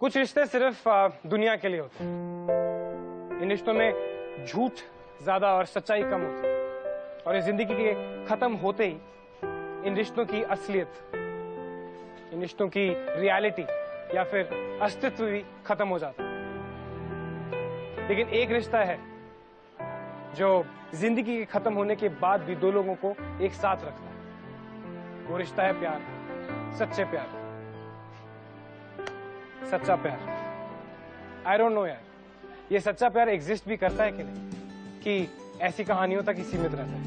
कुछ रिश्ते सिर्फ दुनिया के लिए होते हैं। इन रिश्तों में झूठ ज्यादा और सच्चाई कम होती है, और इस जिंदगी के खत्म होते ही इन रिश्तों की असलियत, इन रिश्तों की रियलिटी या फिर अस्तित्व भी खत्म हो जाता है। लेकिन एक रिश्ता है जो जिंदगी के खत्म होने के बाद भी दो लोगों को एक साथ रखता है। वो रिश्ता है प्यार, सच्चे प्यार, सच्चा प्यार। आई डोंट नो यार, ये सच्चा प्यार एग्जिस्ट भी करता है कि नहीं, कि ऐसी कहानियों तक ही सीमित रहता है।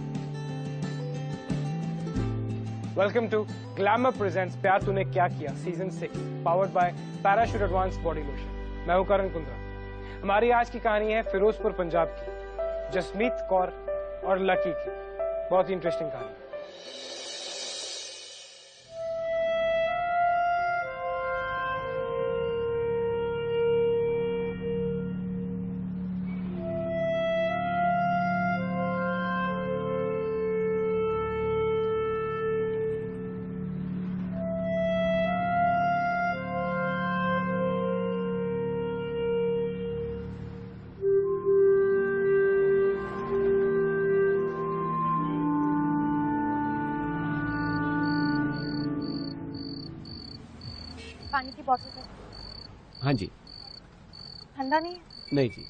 वेलकम टू ग्लैमर प्रेजेंट्स प्यार तूने क्या किया season 6, powered by parachute advance body lotion. मैं हूं करण कुंद्रा। हमारी आज की कहानी है फिरोजपुर पंजाब की, जसमीत कौर और लकी की। बहुत ही इंटरेस्टिंग कहानी। पानी की बोतल है? हाँ जी। ठंडा नहीं है? नहीं जी।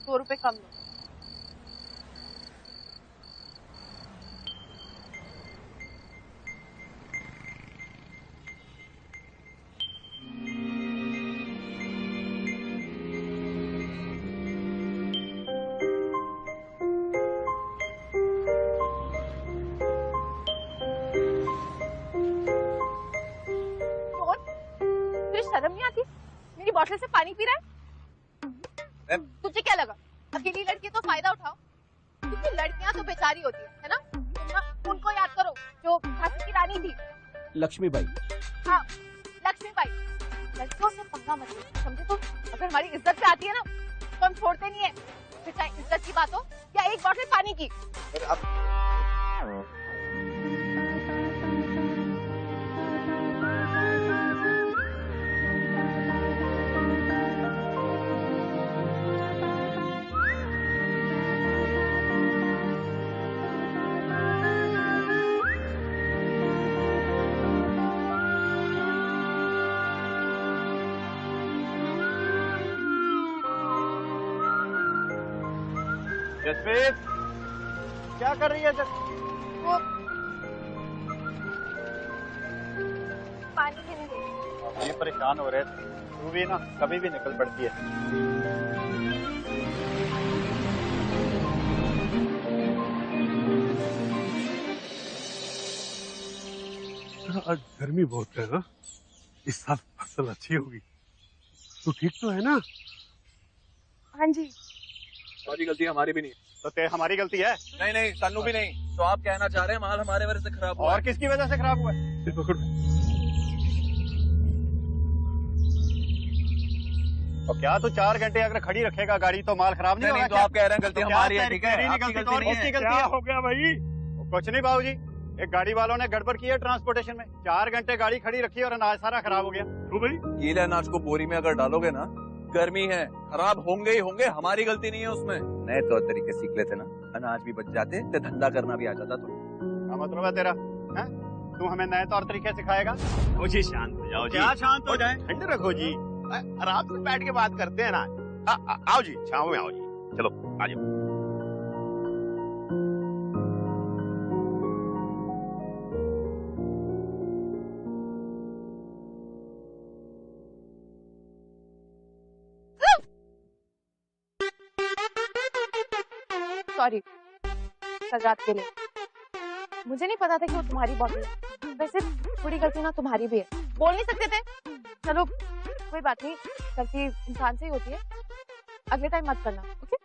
2 रुपए कम लो। शर्म नहीं आती? मेरी बोतल से पानी पी रहा है? तुझे क्या लगा अकेली लड़की तो फायदा उठाओ? क्योंकि लड़कियां तो बेचारी होती है ना? तुम उनको याद करो जो झांसी की रानी थी, लक्ष्मीबाई। हाँ, लक्ष्मीबाई। लड़कियों से पंगा मत लो, समझे? तो अगर हमारी इज्जत पे आती है ना तो हम छोड़ते नहीं है, फिर चाहे इज्जत की बात हो या एक बोतल पानी की। जसमीत, क्या कर रही है? वो पानी भी नहीं दे। ये परेशान हो रहे थे, तू भी ना कभी भी निकल पड़ती है। आज गर्मी बहुत है ना? इस साल फसल अच्छी होगी। तू ठीक तो है ना? हाँ जी। सारी गलती हमारी भी नहीं। तो हमारी गलती है? नहीं नहीं, सानू भी नहीं। तो आप कहना चाह रहे हैं माल हमारे वजह से खराब हुआ? और किसकी वजह से खराब हुआ है? पकड़। तो क्या तू 4 घंटे अगर खड़ी रखेगा गाड़ी तो माल खराब नहीं होगा? तो आप कह रहे हैं गलती हमारी है, ठीक है? तेरी आपकी गलती तो और किसकी गलती है? हो गया भाई? कुछ नहीं बाबूजी, एक गाड़ी वालों ने गड़बड़ की है ट्रांसपोर्टेशन में। 4 घंटे गाड़ी खड़ी रखी और अनाज सारा खराब हो गया। क्यों भाई? गीले अनाज को बोरी में अगर डालोगे ना, गर्मी है, खराब होंगे ही होंगे, हमारी गलती नहीं है उसमें। नए तौर तरीके सीख लेते ना, अनाज भी बच जाते, तो धंधा करना भी आ जाता। तो क्या मतलब है तेरा? हैं? तू हमें नए तौर तरीके सिखाएगा? जी शांत हो जाओ जी। क्या शांत हो जाए? ठंडे रखो जी, आराम से बैठ के बात करते हैं ना। आओ जी, छांव में आओ जी। चलो आ जाओ। सॉरी कल रात के लिए। मुझे नहीं पता था कि वो तुम्हारी बॉटल है। वैसे थोड़ी गलती ना तुम्हारी भी है, बोल नहीं सकते थे। चलो कोई बात नहीं, गलती इंसान से ही होती है। अगले टाइम मत करना, ओके?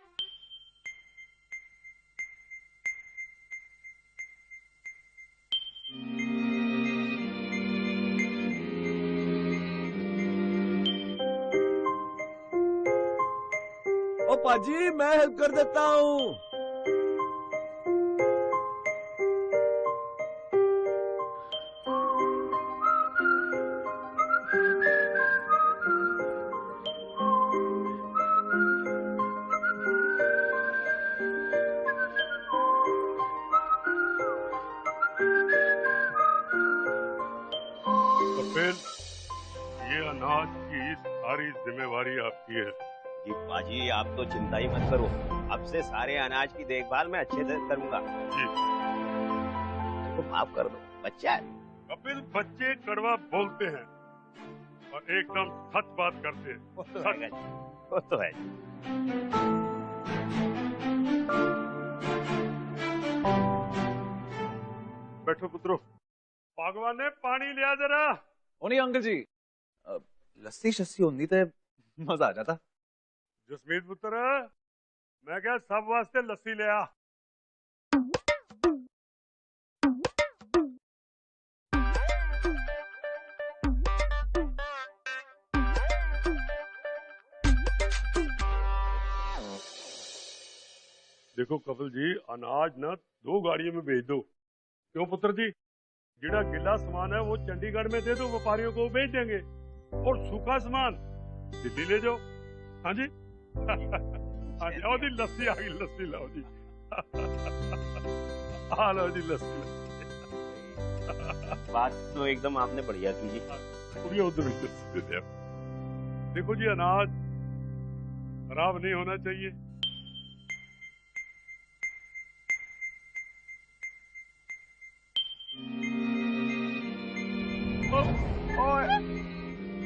ओ पाजी, मैं हेल्प कर देता हूँ। जिम्मेवारी आपकी है। जी बाजी आप तो चिंता ही मत करो, अब से सारे अनाज की देखभाल मैं अच्छे से करूंगा। जी। तो माफ कर दो, बच्चा है। कपिल, बच्चे कड़वा बोलते हैं और एकदम सच बात करते हैं। वो तो है जी, वो तो है जी। बैठो पुत्रो। भगवान ने पानी लिया जरा। ओ नहीं अंकल जी, लस्सी शस्सी होती तो मजा आ जाता। जसमीत पुत्र, मैं क्या सब वास्ते लस्सी ले आ। देखो कपिल जी, अनाज ना 2 गाड़ियों में भेज दो। क्यों पुत्र जी? जिड़ा गिला सामान है वो चंडीगढ़ में दे दो, व्यापारियों को बेच देंगे, और सूखा सामान दिल्ली ले जाओ। हाँ जी। हाँ जी, आओ जी, लस्सी आ गई, लस्सी लाओ जी। हाँ लो जी, लस्सी। बात तो एकदम आपने बढ़िया की जी। बढ़िया, उधर लस्सी दे दे। देखो जी, अनाज खराब नहीं होना चाहिए।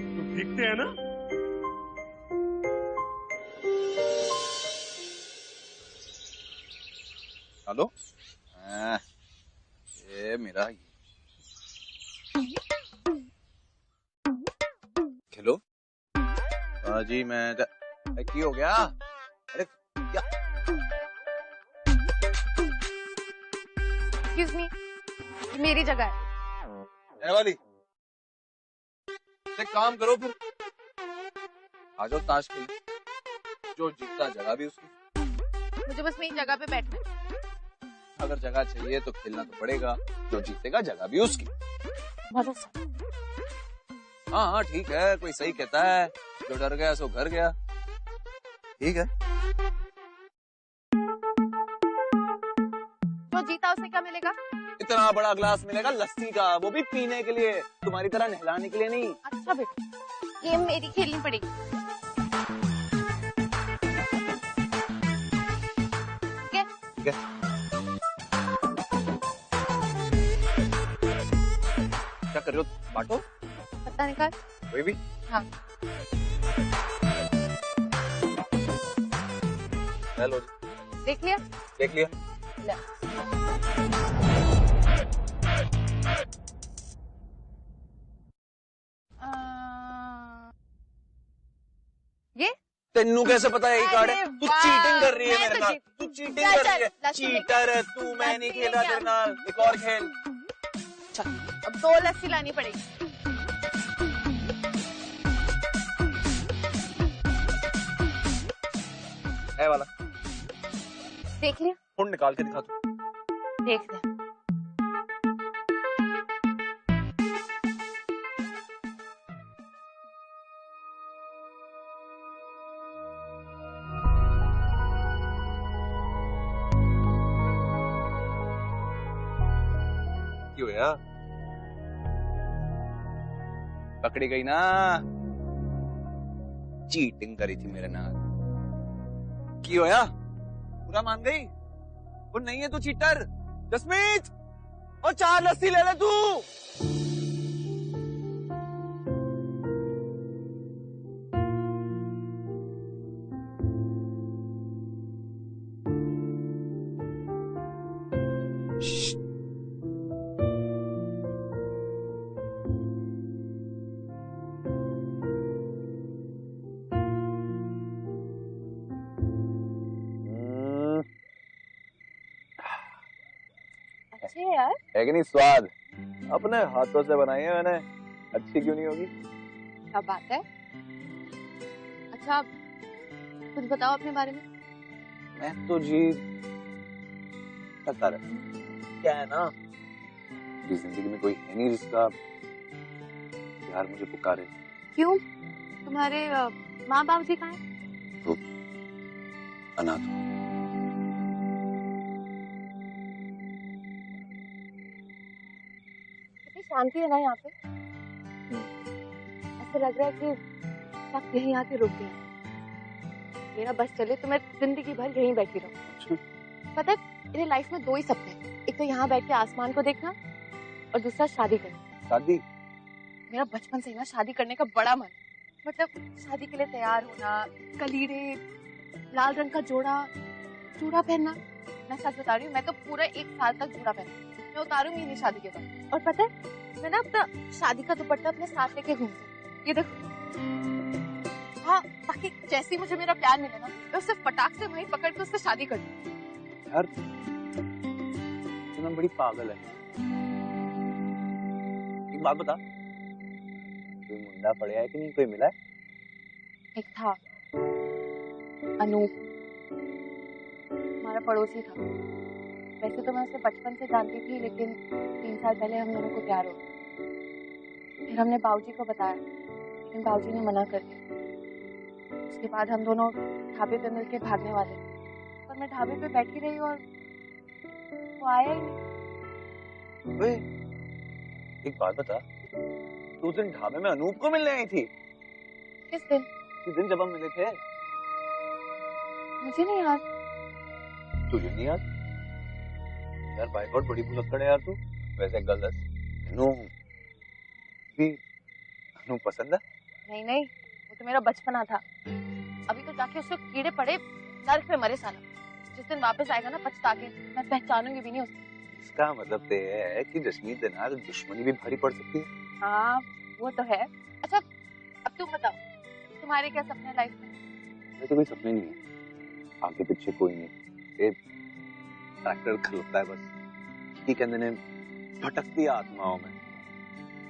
तो भीगते हैं ना। हेलो, ये मेरा खेलो। जी मैं की हो गया? अरे क्या? एक्सक्यूज मी, मेरी जगह है। वाली एक काम करो फिर, आ जाओ ताश खेल, जो जीतता जगह भी उसकी। मुझे बस मेरी जगह पे बैठना है। अगर जगह चाहिए तो खेलना तो पड़ेगा, जो जीतेगा जगह भी उसकी। मजा सा। हाँ हाँ ठीक है, कोई सही कहता है, जो डर गया सो घर गया। ठीक है। जो जीता उसे क्या मिलेगा? इतना बड़ा ग्लास मिलेगा लस्सी का, वो भी पीने के लिए, तुम्हारी तरह नहलाने के लिए नहीं। अच्छा बेटा, गेम मेरी खेलनी पड़ेगी। ठीक है? ठीक है। क्या कर रहे हो? बांटो। पत्ता निकाल। कोई भी? हाँ। हेलो। देख लिया? देख लिया। ले। ये तेनू कैसे पता है? कार्ड है? तू चीटिंग कर रही है मेरे साथ। तू चीटिंग कर रही है। चीटर है तू, मैं नहीं खेल रहा तेरे नाल। एक और खेल। अब 2 लस्सी लानी पड़ेगी। है वाला। देख लिया? फोन निकाल के दिखा तू। देख लिया। क्यों यार? पकड़ी गई ना, चीटिंग करी थी मेरे नाल। क्यों यार? पूरा मान गई? वो नहीं है तू चीटर। जसमीत, और 4 लस्सी ले ले तू। अच्छे है यार। है कि नहीं? स्वाद अपने हाथों से बनाई है मैंने, अच्छी क्यों नहीं होगी? क्या बात है। अच्छा कुछ बताओ अपने बारे में। मैं तो जी करता रहता। क्या है ना, मेरी जिंदगी में कोई है नहीं जिसका प्यार मुझे पुकारे। क्यों? तुम्हारे माँ बाप जी कहाँ हैं? तो अनाथ हूँ। कितनी शांति है ना यहाँ पे। ऐसा लग रहा है कि वक्त यहीं आके रुक गया। मेरा बस चले तो मैं जिंदगी भर यहीं बैठी रहूं। पता है मेरे लाइफ में 2 ही सपने हैं, एक तो यहाँ बैठ के आसमान को देखना और दूसरा शादी करना। शादी? मेरा बचपन से ही ना शादी करने का बड़ा मन, मतलब शादी के लिए तैयार होना, कलीरे, लाल रंग का जूड़ा पहनना। मैं सच बता रही हूँ, मैं तो पूरा 1 साल तक जूड़ा पहना, मैं उतारूंगी नहीं शादी के बाद। और पता है मैं ना अपना शादी का दुपट्टा अपने साथ लेके घूमती, ये देखो। हाँ, ताकि जैसे ही मुझे मेरा प्यार मिले ना, मैं उससे फटाक से वहीं पकड़ के उससे शादी कर दूँ। यार तुम बड़ी पागल है। एक बात बता, कोई मुंडा पड़े है कि नहीं, कोई मिला है? एक था अनूप, हमारा पड़ोसी था। वैसे तो मैं उसे बचपन से जानती थी, लेकिन 3 साल पहले हम दोनों को प्यार हो गया। फिर हमने बाबूजी को बताया, लेकिन बाबूजी ने मना कर दिया। उसके बाद हम दोनों ढाबे पे मिलके भागने वाले थे, पर मैं ढाबे पे बैठी रही और वो आया ही नहीं। ओए, एक बात बता, तू उस दिन ढाबे में अनूप को मिलने आई थी? किस दिन? जिस दिन जब हम मिले थे। मुझे नहीं याद। तुझे नहीं याद? यार भाई बहुत बड़ी भुलक्कड़ है यार तू। वैसे गलत अनूप पसंद है? नहीं नहीं, वो तो मेरा बचपना था। अभी तो जाके उसको कीड़े पड़े, नर्क पे मरे साला। जिस दिन वापस आएगा ना पछता के, मैं पहचानूंगी भी नहीं उसको। इसका मतलब तो है कि जसमीत के नाल दुश्मनी भी भारी पड़ सकती है। हाँ वो तो है। अच्छा अब तुम बताओ, तुम्हारे क्या सपने लाइफ में? मेरे तो कोई सपने नहीं है, आगे पीछे कोई नहीं। ये ट्रैक्टर खलोता है बस, की कहते ने भटकती आत्माओं में।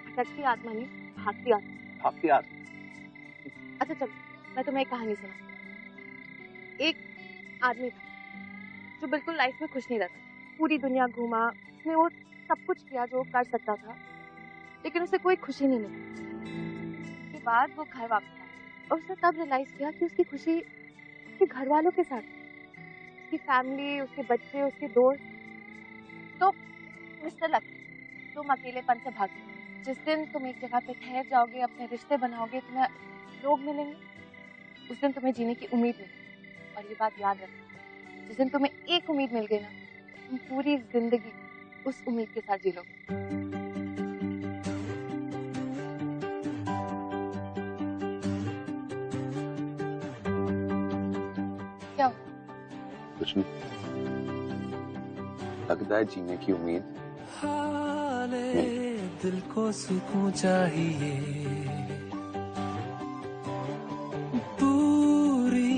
भटकती आत्मा नहीं, भागती आत्मा। भागती आत्मा? अच्छा चलो मैं तुम्हें एक कहानी सुना। एक आदमी था जो बिल्कुल लाइफ में खुश नहीं रहता। पूरी दुनिया घूमा, उसने वो सब कुछ किया जो कर सकता था, लेकिन उसे कोई खुशी नहीं मिली। उसके बाद वो घर वापस आया और उसने तब रियलाइज किया कि उसकी खुशी उसके घर वालों के साथ, उसकी फैमिली, उसके बच्चे, उसके दोस्त। तो मिस्टर लकी, तुम अकेलेपन से भागो। जिस दिन तुम एक जगह पे ठहर जाओगे, अपने रिश्ते बनाओगे, तुम्हें लोग मिलेंगे, उस दिन तुम्हें जीने की उम्मीद मिलेगी। और ये बात याद रखना, जिस दिन तुम्हें एक उम्मीद मिल गई ना, तुम पूरी जिंदगी उस उम्मीद के साथ जी लोगे। क्या कुछ नहीं, लगता है जीने की उम्मीद दिल को सुकून चाहिए, पूरी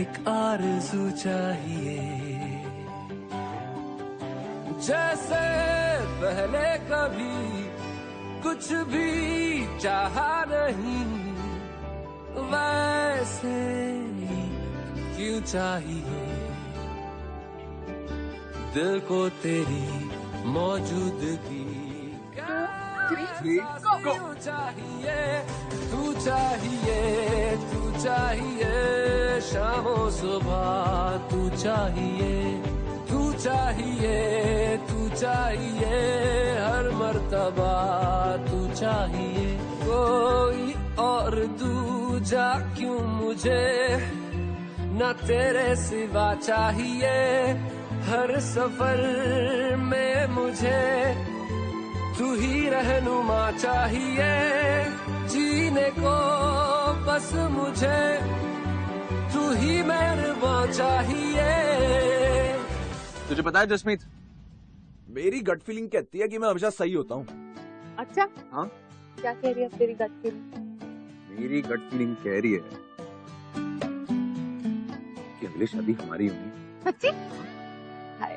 एक आरज़ू चाहिए, जैसे पहले कभी कुछ भी चाहा नहीं, वैसे ही क्यों चाहिए दिल को तेरी मौजूदगी। क्यों चाहिए तू, चाहिए तू, चाहिए शामों सुबह तू, चाहिए तू, चाहिए तू, चाहिए हर मर्तबा तू, चाहिए कोई और दूजा क्यों मुझे न तेरे सिवा चाहिए, हर सफर में मुझे तू ही रहनुमा चाहिए, जीने को बस मुझे तू ही मेहरबान चाहिए। तुझे पता है जसमीत, मेरी गट फीलिंग कहती है कि मैं हमेशा सही होता हूँ। अच्छा हाँ? क्या कह रही है तेरी गट फीलिंग? मेरी गट फीलिंग कह रही है कि अगली शादी हमारी होगी। सच्ची? हाय,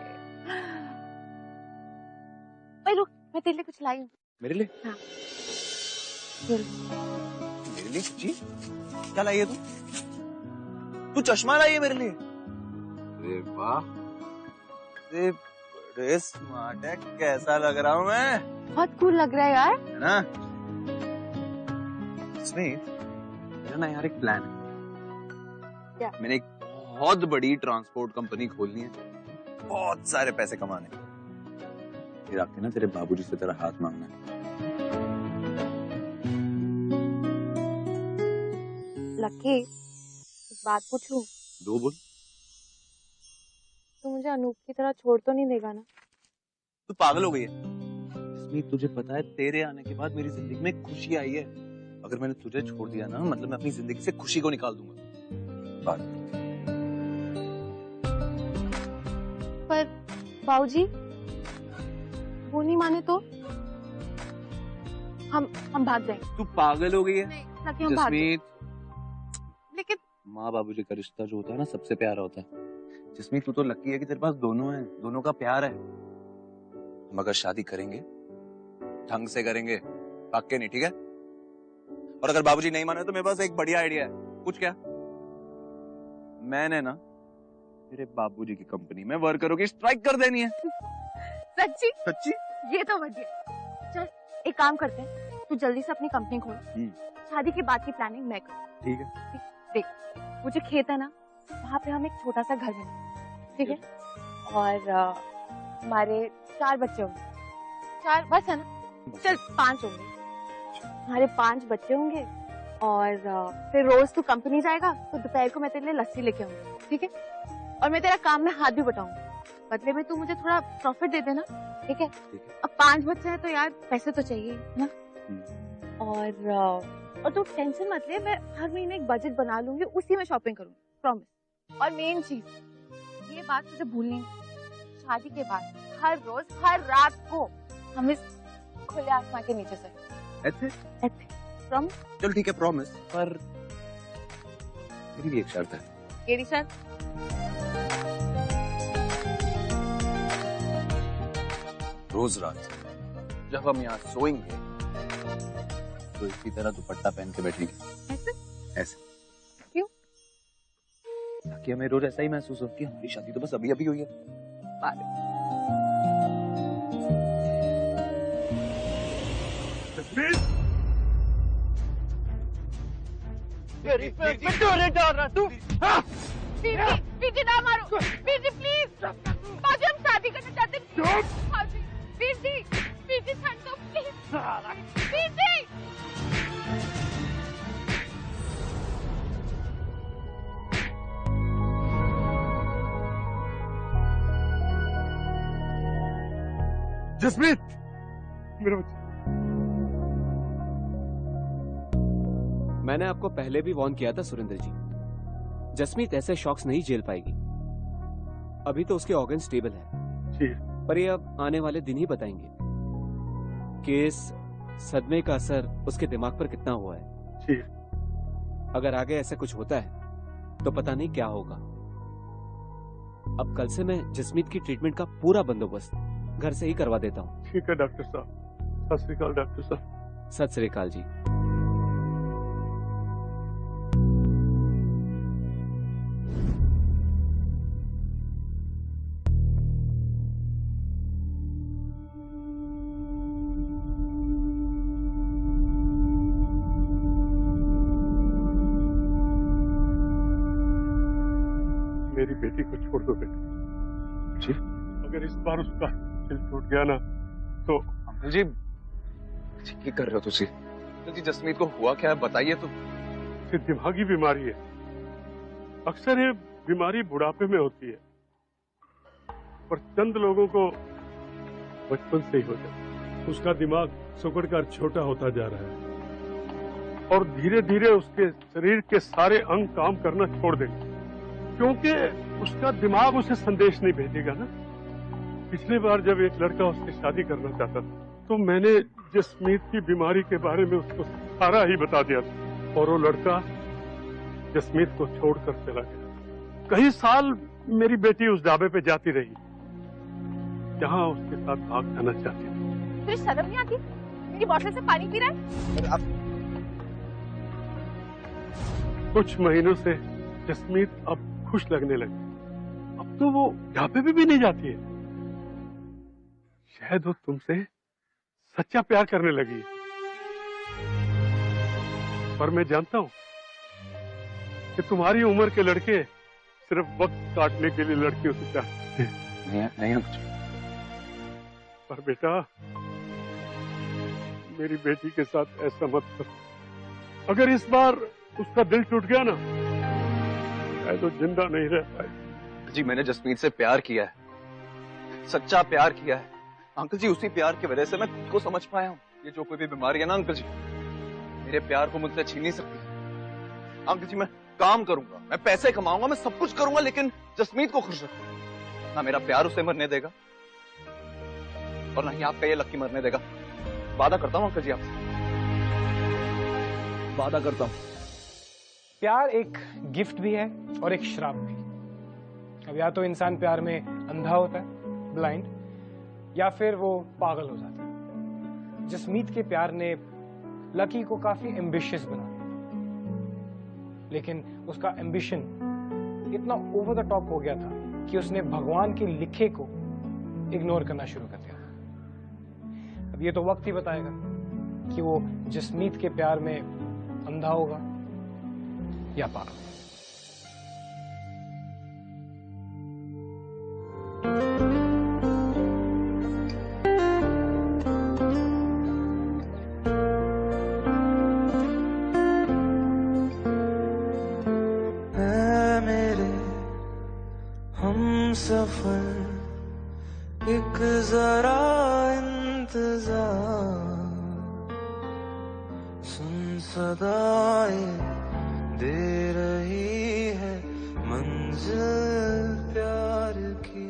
ओए रुक, मैं तेरे लिए कुछ लाई हूँ। मेरे लिए? हाँ ये लो। मेरे लिए सच्ची? क्या लाई है तू? तू चश्मा लाई है मेरे लिए? अरे वाह, अरे बड़े स्मार्ट है, कैसा लग रहा हूँ मैं? बहुत कूल लग रहा है यार। है ना? स्मिथ, मेरा ना यार एक प्लान है। क्या? मैंने एक बहुत बड़ी ट्रांसपोर्ट कंपनी खोलनी है, बहुत सारे पैसे कमाने, फिर आके ना तेरे बाबूजी से तेरा हाथ मांगना है। लकी, एक बात पूछूं? दो बोल। तू मुझे अनूप की तरह छोड़ तो नहीं देगा ना? तू पागल हो गई है जसमीत, तुझे पता है तेरे आने के बाद मेरी जिंदगी में खुशी आई है। अगर मैंने तुझे छोड़ दिया ना, मतलब मैं अपनी जिंदगी से खुशी को निकाल दूंगा। बात पर बाबूजी वो नहीं माने तो हम भाग जाएंगे। तू पागल हो गई है नहीं लकी, हम भाग जाएंगे। जसमीत, लेकिन माँ बाबूजी का रिश्ता जो होता है ना सबसे प्यारा होता है। जसमीत तू तो लकी है कि तेरे पास दोनों हैं, दोनों का प्यार है। हम अगर शादी करेंगे ढंग से करेंगे, भाग के नहीं, ठीक है? और अगर बाबूजी नहीं माने तो मेरे पास एक बढ़िया आइडिया है। कुछ क्या? मैंने ना मेरे बाबूजी की कंपनी में वर्करों की स्ट्राइक कर देनी है। सच्ची? सच्ची? ये तो बढ़िया। चल एक काम करते हैं, तू जल्दी से अपनी कंपनी खोल, शादी के बाद की प्लानिंग मैं करूँ। ठीक है। देख वो जो खेत है ना, वहाँ पे हम एक छोटा सा घर बनाएंगे, ठीक है? और हमारे 4 बच्चे होंगे। 4 बस है ना? चल 5 होंगे। हमारे 5 बच्चे होंगे और फिर रोज तू कंपनी जाएगा तो दोपहर को मैं तेरे लिए लस्सी लेके आऊंगी, ठीक है? और मैं तेरा काम में हाथ भी बटाऊंगी, बदले में तू मुझे थोड़ा प्रॉफिट दे देना, ठीक है? अब 5 बच्चे हैं तो यार पैसे तो चाहिए ना। और तू टेंशन मत ले, मैं हर महीने एक बजट बना लूंगी, उसी में शॉपिंग करूंगी, प्रॉमिस। और मेन चीज, ये बात तुझे भूलनी नहीं, शादी के बाद हर रोज हर रात को हम इस खुले आसमान के नीचे से प्रॉमिस। चल ठीक है, प्रॉमिस। पर मेरी भी एक शर्त है। केरी शर्त? रोज रात जब हम यहाँ सोएंगे तो इसी तरह दुपट्टा पहन के बैठेंगे। ऐसे? ऐसे। क्यों? ताकि हमें रोज ऐसा ही महसूस हो कि हमारी शादी तो बस अभी अभी हुई है। पीजी ना मारो, पीजी प्लीज, बाजी हम शादी करना चाहते हैं। बाजी, पीजी, पीजी ठंड दो प्लीज, पीजी। जसमीत, मेरा बच्चा। मैंने आपको पहले भी वार्न किया था सुरेंद्र जी, जसमीत ऐसे शॉक्स नहीं झेल पाएगी। अभी तो उसके ऑर्गन स्टेबल है जी। पर ये अब आने वाले दिन ही बताएंगे कि इस सदमे का असर उसके दिमाग पर कितना हुआ है। जी। अगर आगे ऐसा कुछ होता है तो पता नहीं क्या होगा। अब कल से मैं जसमीत की ट्रीटमेंट का पूरा बंदोबस्त घर से ही करवा देता हूँ। ठीक है डॉक्टर साहब। सत श्री अकाल डॉक्टर साहब। सत श्री अकाल जी। मेरी बेटी को छोड़ दो बेटी जी। अगर इस बार उसका दिल टूट गया ना तो। अंकल जी क्या कर रहे हो तुसी? अंकल जी जसमीत को हुआ क्या है बताइए तो। ये दिमागी बीमारी है, अक्सर ये बीमारी बुढ़ापे में होती है, पर चंद लोगों को बचपन से ही हो जाता है। उसका दिमाग सुकड़कर छोटा होता जा रहा है और धीरे धीरे उसके शरीर के सारे अंग काम करना छोड़ देंगे, क्योंकि उसका दिमाग उसे संदेश नहीं भेजेगा ना। पिछली बार जब एक लड़का उससे शादी करना चाहता था तो मैंने जसमीत की बीमारी के बारे में उसको सारा ही बता दिया था और वो लड़का जसमीत को छोड़कर चला गया। कई साल मेरी बेटी उस ढाबे पे जाती रही जहां उसके साथ भाग जाना चाहती थी। तुझे शर्म नहीं आती? मेरी बोतल से पानी पी रहा है? कुछ महीनों से जसमीत अब खुश लगने लगी। अब तो वो ढाबे पे भी नहीं जाती है। शायद वो तुमसे सच्चा प्यार करने लगी है। पर मैं जानता हूं कि तुम्हारी उम्र के लड़के सिर्फ वक्त काटने के लिए लड़कियों से चाहते हैं। नहीं कुछ। पर बेटा मेरी बेटी के साथ ऐसा मत करो। अगर इस बार उसका दिल टूट गया ना, शायद तो जिंदा नहीं रह पाए। जी मैंने जसमीत से प्यार किया है, सच्चा प्यार किया है अंकल जी। उसी प्यार की वजह से मैं खुद को समझ पाया हूँ। ये जो कोई भी बीमारी है ना अंकल जी, मेरे प्यार को मुझसे छीन नहीं सकती। अंकल जी मैं काम करूंगा, मैं पैसे कमाऊंगा, मैं सब कुछ करूंगा, लेकिन जसमीत को खुश रखूंगा। ना मेरा प्यार उसे मरने देगा और ना ही आपका ये लक्की मरने देगा। वादा करता हूँ अंकल जी आपसे, वादा करता हूँ। प्यार एक गिफ्ट भी है और एक श्राप भी। अब या तो इंसान प्यार में अंधा होता है, ब्लाइंड, या फिर वो पागल हो जाता है। जसमीत के प्यार ने लकी को काफी एम्बिशियस बना दिया, लेकिन उसका एम्बिशन इतना ओवर द टॉप हो गया था कि उसने भगवान के लिखे को इग्नोर करना शुरू कर दिया। अब ये तो वक्त ही बताएगा कि वो जसमीत के प्यार में अंधा होगा या पागल। सफर एक जरा इंतजार, सुन सदाएं दे रही है मंजिल प्यार की।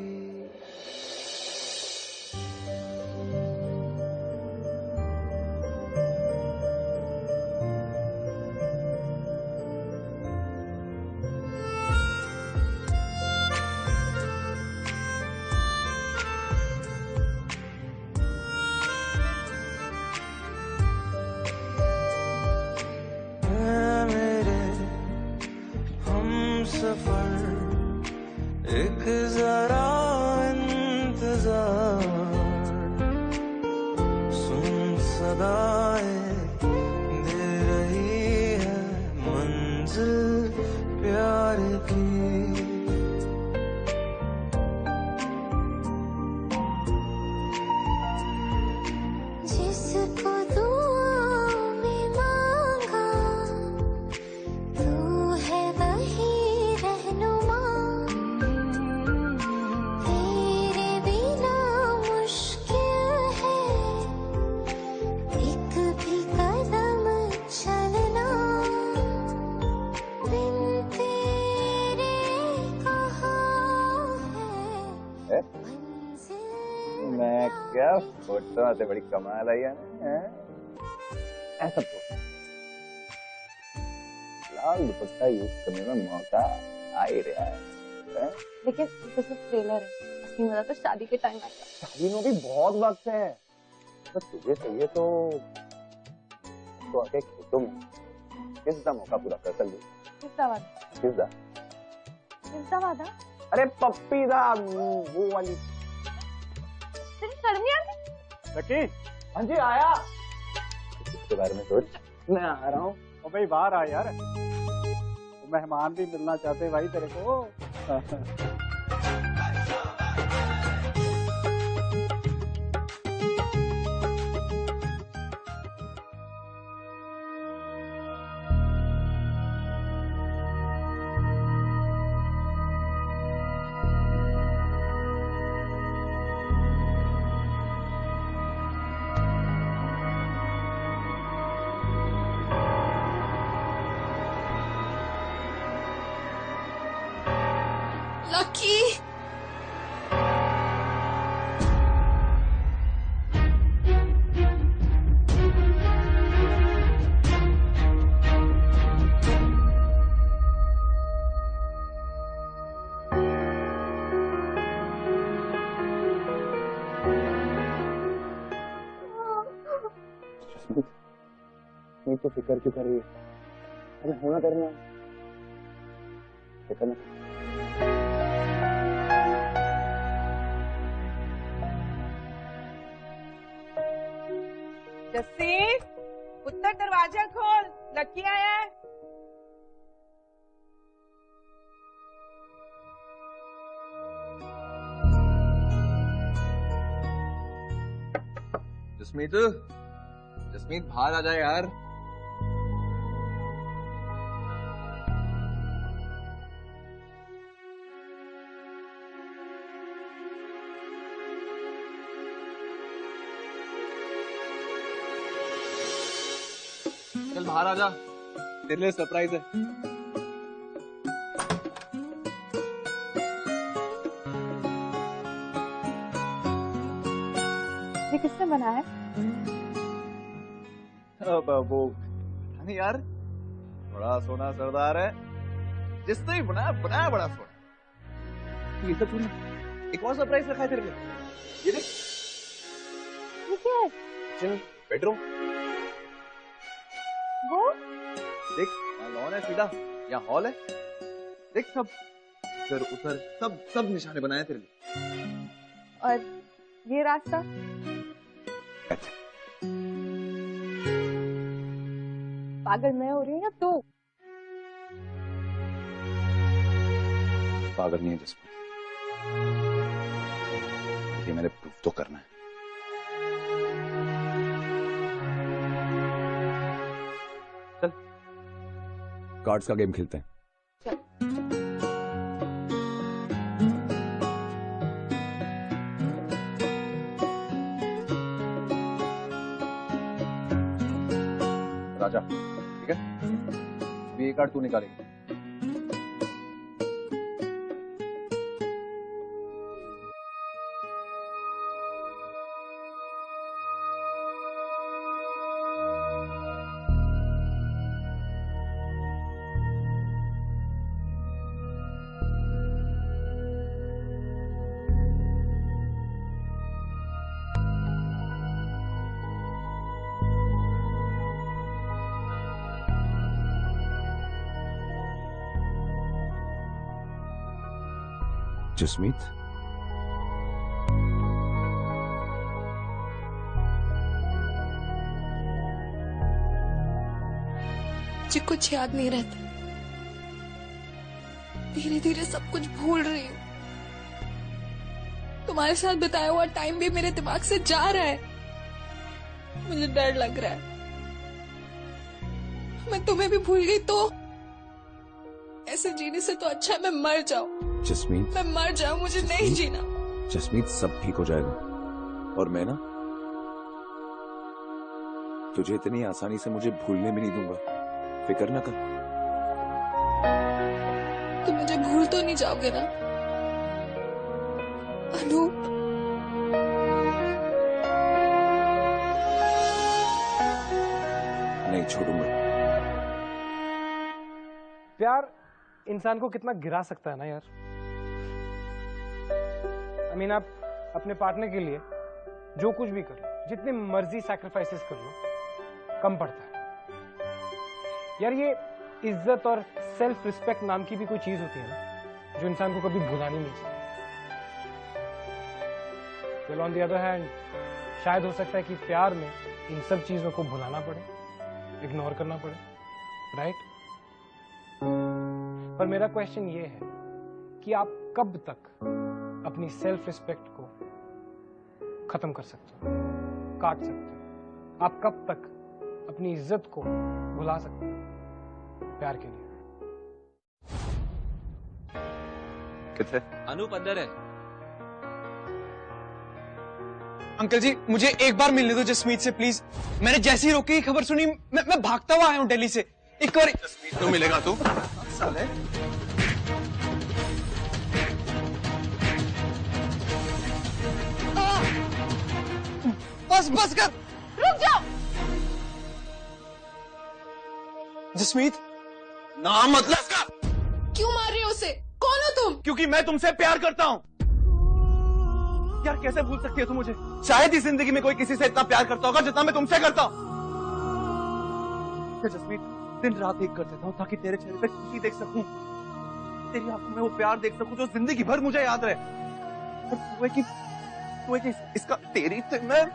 सफर एक जरा इंतजार, सुन सदाएं दे रही है मंजिल प्यार की। जिसको दुआओं में मांगा तू है वही रहनुमा, तेरे बिना मुश्किल है एक भी कदम चलना, बिन तेरे कहाँ है मंजिल। मैं क्या फोटो से बड़ी कमाल आई है ना, ऐसा तो लाल दुपट्टा यूज करने में मौका आ ही रहा है। लेकिन ये तो सिर्फ ट्रेलर है, असली मजा तो शादी के टाइम आएगा। शादी में भी बहुत वक्त है। तो तुझे चाहिए तो आके खेतों में किसका मौका पूरा कर सकते। किसका वादा? किसका? किसका वादा? अरे पप्पी दा, वो वाली। तेरी शर्म नहीं आती? लकी, हाँ जी आया। इसके बारे में सोच, मैं आ रहा हूँ। ओ भाई बाहर आ यार, तो मेहमान भी मिलना चाहते भाई तेरे को। लकी, नहीं तो फिक्र क्यों कर रही है? हमें होना करना फिक्र ना। जस्सी, उत्तर दरवाजा खोल, लकी आया है। जसमीत, जसमीत बाहर आ जाए यार। चल बाहर आ जा, तेरे लिए सरप्राइज है। ये किसने बनाया है? वो नहीं यार, बड़ा सोना सरदार है, जिसने भी बनाया बनाया बड़ा सोना। ये सब तूने एक और सरप्राइज रखा है तेरे लिए, ये देख। ये क्या है? चल बेडरूम वो देख, यहाँ लॉन है सीधा, यहाँ हॉल है, देख सब इधर उधर सब सब निशाने बनाए तेरे लिए। और ये रास्ता? पागल मैं हो रही हूँ या तू? पागल नहीं है जिसमें, ये मैंने प्रूफ तो करना है। चल कार्ड्स का गेम खेलते हैं। राजा, ठीक है, अभी ये कार्ड तू निकालेगी। जसमीत, मुझे कुछ याद नहीं रहता, धीरे धीरे सब कुछ भूल रही हूँ। तुम्हारे साथ बिताया हुआ टाइम भी मेरे दिमाग से जा रहा है। मुझे डर लग रहा है, मैं तुम्हें भी भूल गई तो ऐसे जीने से तो अच्छा है मैं मर जाऊं। जसमीत, मैं मर जाऊं, मुझे नहीं जीना। जसमीत, सब ठीक हो जाएगा, और मैं ना तुझे इतनी आसानी से मुझे भूलने भी नहीं दूंगा, फिक्र ना कर। तुम मुझे भूल तो नहीं जाओगे ना अनूप? नहीं छोड़ूंगा। प्यार इंसान को कितना गिरा सकता है ना यार। I mean, आप अपने पार्टनर के लिए जो कुछ भी कर लो, जितने मर्जी सैक्रिफाइसेस कर लो, कम पड़ता है यार। ये इज्जत और सेल्फ रिस्पेक्ट नाम की भी कोई चीज होती है ना, जो इंसान को कभी भुलानी नहीं चाहिए। Well, on the other hand, शायद हो सकता है कि प्यार में इन सब चीजों को भुलाना पड़े, इग्नोर करना पड़े, राइट? पर मेरा क्वेश्चन ये है कि आप कब तक अपनी सेल्फ रिस्पेक्ट को खत्म कर सकते हो, काट सकते हो? आप कब तक अपनी इज्जत को भुला सकते हो प्यार के लिए? कितने? अनूप अंदर है। अंकल जी, मुझे एक बार मिलने दो जसमीत से प्लीज। मैंने जैसी रोकी की खबर सुनी, मैं भागता हुआ आया हूँ दिल्ली से। एक बार जसमीत तो मिलेगा तू। साले बस बस कर, रुक जाओ। जसमीत, नाम मतलब इसका। क्यों मार रहे हो उसे? कौन हो तुम? क्योंकि मैं तुमसे प्यार करता हूँ। यार कैसे भूल सकती है तुम मुझे? शायद ही जिंदगी में कोई किसी से इतना प्यार करता होगा जितना मैं तुमसे करता हूँ। जसमीत, दिन रात एक कर देता हूँ ताकि तेरे चेहरे पे खुशी देख सकूं, तेरी आंखों में वो प्यार देख सकूं जो जिंदगी भर मुझे याद रहे। और तू है कि इसका तेरी से मैं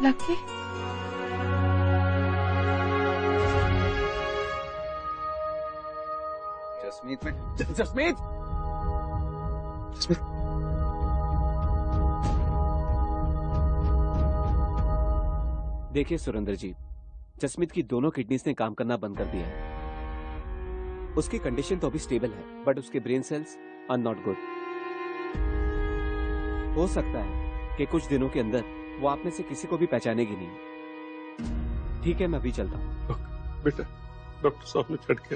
लकी, जसमीत में जसमीत जसमीत देखिए सुरेंद्र जी, जसमीत की दोनों किडनीज ने काम करना बंद कर दिया है। उसकी कंडीशन तो अभी स्टेबल है, बट उसके brain cells are not good. हो सकता है कि कुछ दिनों के अंदर वो आप में से किसी को भी पहचानेगी नहीं। ठीक है, मैं अभी चलता हूँ। बेटा, डॉक्टर साहब ने छट के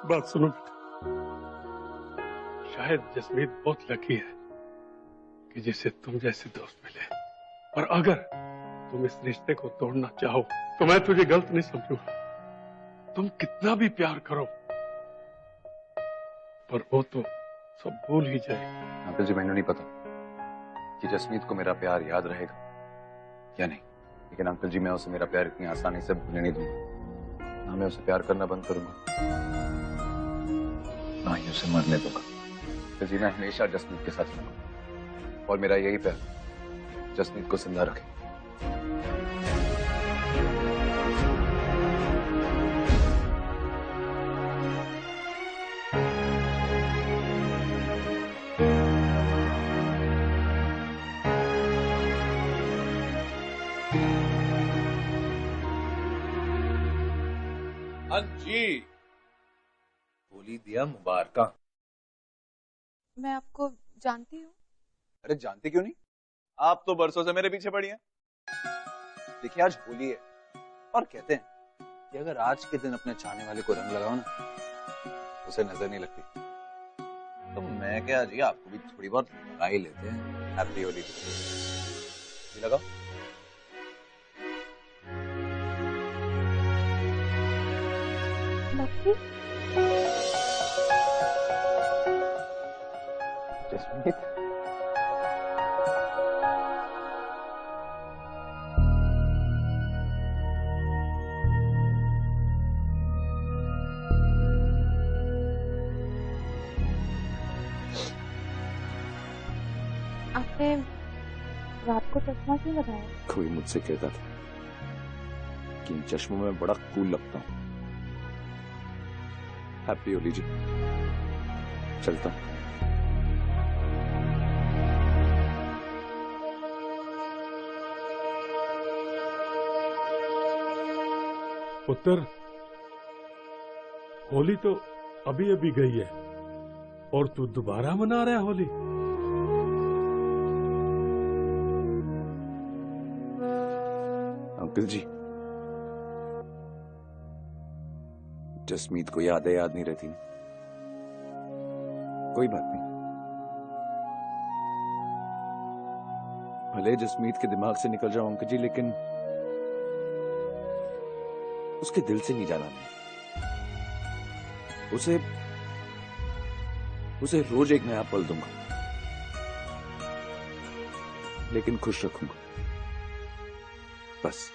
बात सुनो बेटा, शायद जसमीत बहुत लकी है कि जिसे तुम जैसे दोस्त मिले, और अगर तुम इस रिश्ते को तोड़ना चाहो तो मैं तुझे गलत नहीं समझूंगा। तुम कितना भी प्यार करो, पर वो तो सब भूल ही जाए। अंकल जी, मैंने नहीं पता कि जसमीत को मेरा प्यार याद रहेगा या नहीं, लेकिन अंकल जी मैं उसे मेरा प्यार इतनी आसानी से भूलने नहीं दूंगा। ना मैं उसे प्यार करना बंद करूंगा, ना ही उसे मरने दूंगा। अंकल जी, मैं हमेशा जसमीत के साथ रहूंगा, और मेरा यही प्यार जसमीत को जिंदा रखे। हाँ जी, होली दिया मुबारका। मैं आपको जानती हूँ। अरे जानती क्यों नहीं, आप तो बरसों से मेरे पीछे पड़ी हैं। देखिए, आज होली है, और कहते हैं कि अगर आज के दिन अपने चाहने वाले को रंग लगाओ ना, उसे नजर नहीं लगती। तो मैं क्या जी, आपको भी थोड़ी बहुत लगा ही लेते हैं। हैप्पी होली। जी लगाओ। जसमीत, आपने रात को चश्मा क्यों लगाया? कोई मुझसे कहता था कि इन चश्मों में बड़ा कूल लगता हूँ। हैप्पी होली जी, चलता हूँ। पुत्र, होली तो अभी अभी गई है और तू दोबारा मना रहा है होली। अंकल जी, जसमीत को यादें याद नहीं रहती। कोई बात नहीं, भले जसमीत के दिमाग से निकल जाओ अंकल जी, लेकिन उसके दिल से नहीं जाना मैं। उसे रोज एक नया पल दूंगा, लेकिन खुश रखूंगा, बस।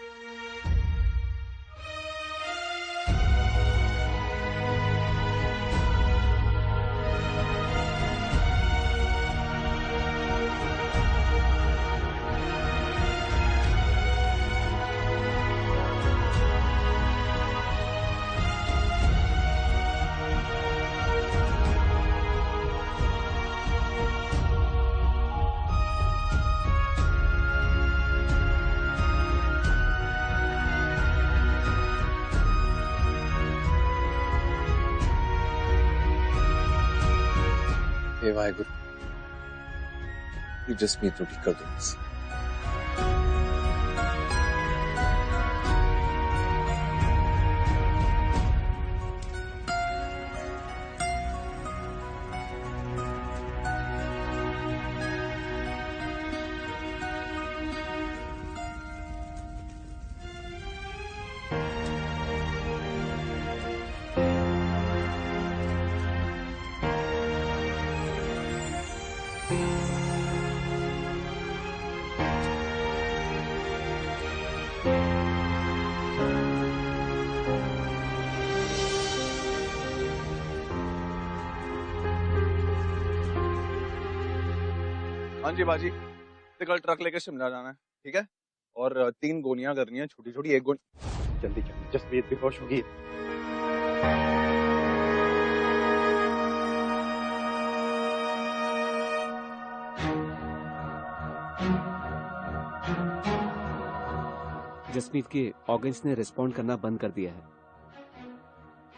हे वाहेगुरु, ये जसमीत रोटी कर दो बस। हाँ जी बाजी, तो कल ट्रक लेके शिमला जाना है, ठीक है? और 3 गोलियां करनी है, छोटी छोटी। एक गोली जल्दी जल्दी, जसमीत बेहोश होगी। जसमीत के ऑर्गन्स ने रिस्पॉन्ड करना बंद कर दिया है।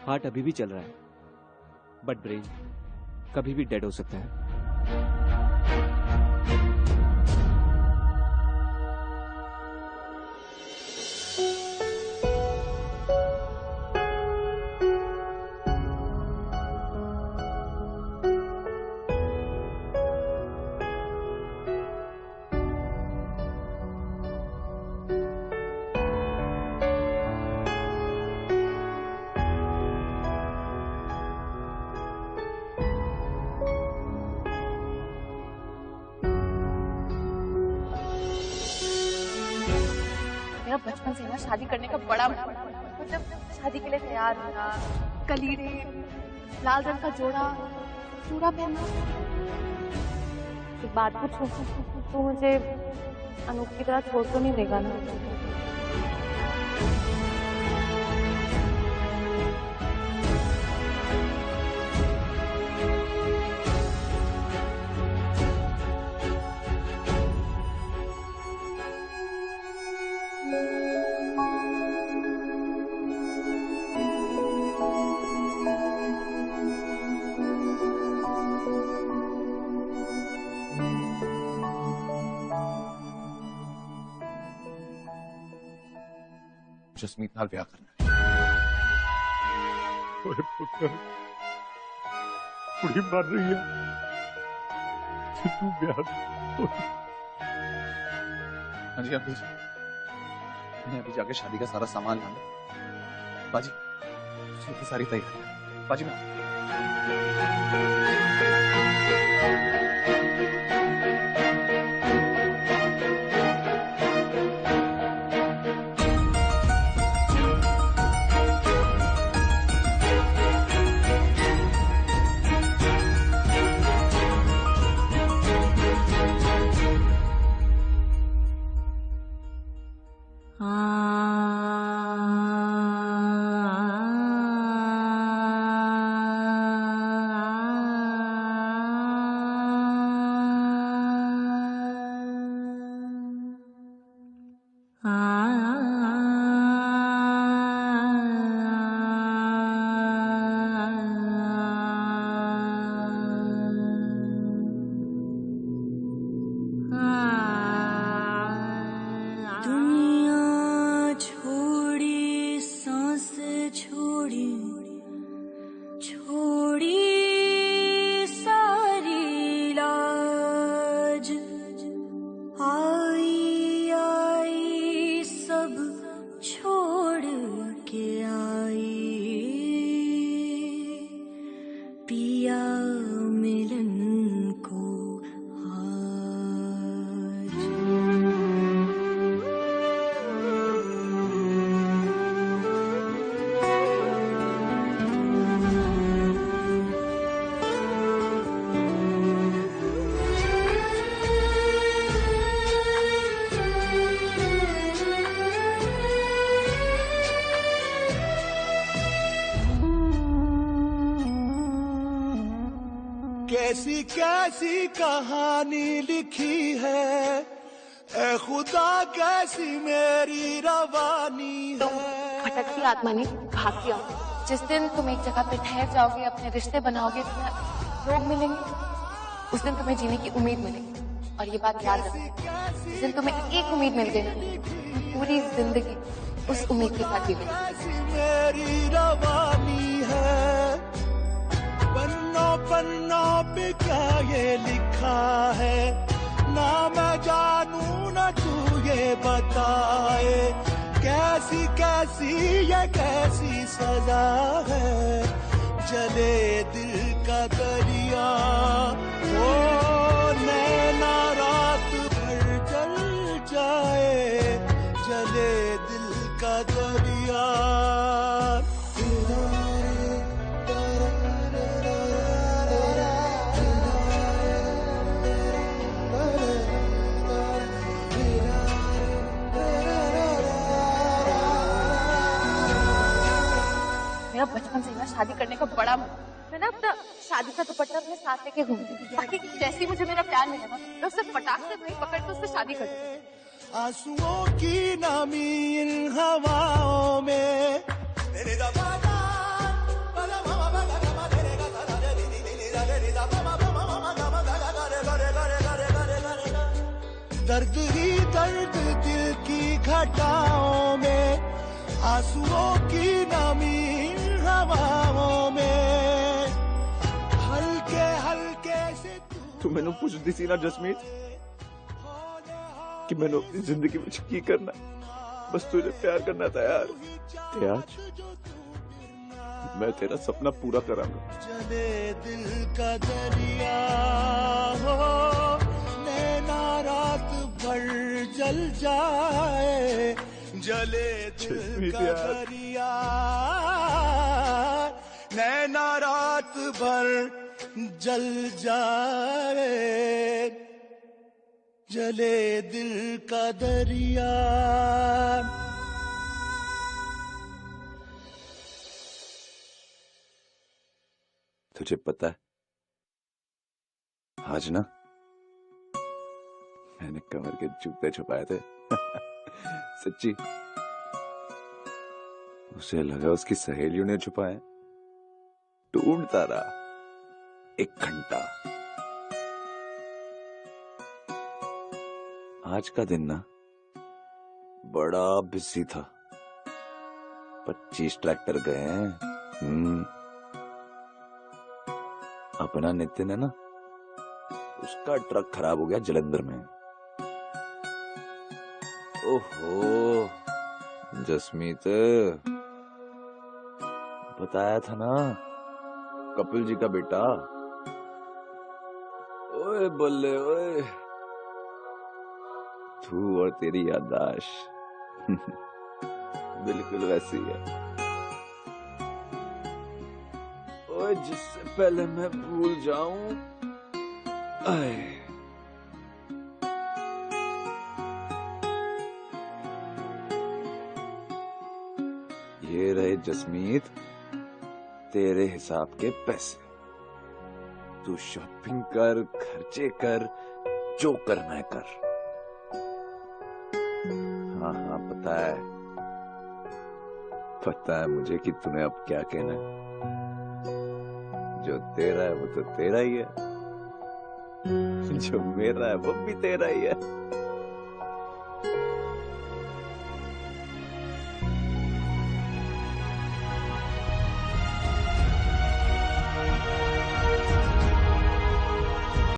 हार्ट अभी भी चल रहा है, बट ब्रेन कभी भी डेड हो सकता है। मेरा बचपन से ना शादी करने का बड़ा मन था। मतलब शादी के लिए तैयार होना, कलीरे, लाल रंग का जोड़ा, चूड़ा पहनना। एक बात पूछूं, तो मुझे अनूप की तरह छोड़ तो नहीं देगा ना? जसमीत नाल ब्याह करना। ओए पुत्र, कुड़ी मर रही है, तू ब्याह। हाँ जी अभी मैं अभी जाके शादी का सारा सामान लाना। बाजी की सारी तैयारी। बाजी मैं कैसी कैसी कहानी लिखी है, ए खुदा कैसी मेरी रवानी है। भटकती आत्मा ने भाग आओ। जिस दिन तुम एक जगह पे ठहर जाओगे, अपने रिश्ते बनाओगे, तुम्हें लोग मिलेंगे, उस दिन तुम्हें जीने की उम्मीद मिलेगी। और ये बात याद रखना, जिस दिन तुम्हें एक उम्मीद मिल गई ना, पूरी जिंदगी उस उम्मीद के साथ जीना। मेरी रवानी है, पन्नों पन्नों पे क्या ये लिखा है, ना मैं जानू ना तू ये बताए। कैसी कैसी ये कैसी सजा है, जले दिल का दरिया, ओ नैना रात भर जल जाए, जले दिल का दरिया। मेरा बचपन से ना शादी करने का बड़ा मन। मैं ना अपना शादी का दुपट्टा अपने साथ लेके घूमती थी, ताकि जैसे ही मुझे मेरा प्यार मिले ना, मैं उससे फटाक से वहीं पकड़ के उससे शादी कर दूं। आंसुओं की नमी इन हवाओं में। दर्द ही दर्द दिल की घटाओं में, आंसुओं की नमी इन हवाओं में, हल्के हल्के से तू मैंने पूछती सी ना जसमीत कि मैंने अपनी जिंदगी में की करना, बस तुझे प्यार करना तैयार ते आज मैं तेरा सपना पूरा करांगा। चले दिल का दरिया हो, नैना रात भर जल जाए, जले दिल का दरिया, नैना रात भर जल जाए, जले दिल का दरिया। तुझे पता है आज ना मैंने कमर के जूते छुपाए थे सच्ची। उसे लगा उसकी सहेलियों ने छुपाए। ढूंढता रहा 1 घंटा। आज का दिन ना बड़ा बिजी था। 25 ट्रैक्टर गए हैं। अपना नितिन है ना, उसका ट्रक खराब हो गया जलंधर में। ओहो जसमीत, बताया था ना कपिल जी का बेटा। ओए बल्ले ओए, तू और तेरी याददाश्त बिल्कुल वैसी है। ओए जिससे पहले मैं भूल जाऊं। आए ये रहे जसमीत तेरे हिसाब के पैसे। तू शॉपिंग कर, खर्चे कर, जो करना है कर। हाँ हाँ पता है मुझे कि तुम्हें अब क्या कहना है। जो तेरा है वो तो तेरा ही है, जो मेरा है वो भी तेरा ही है।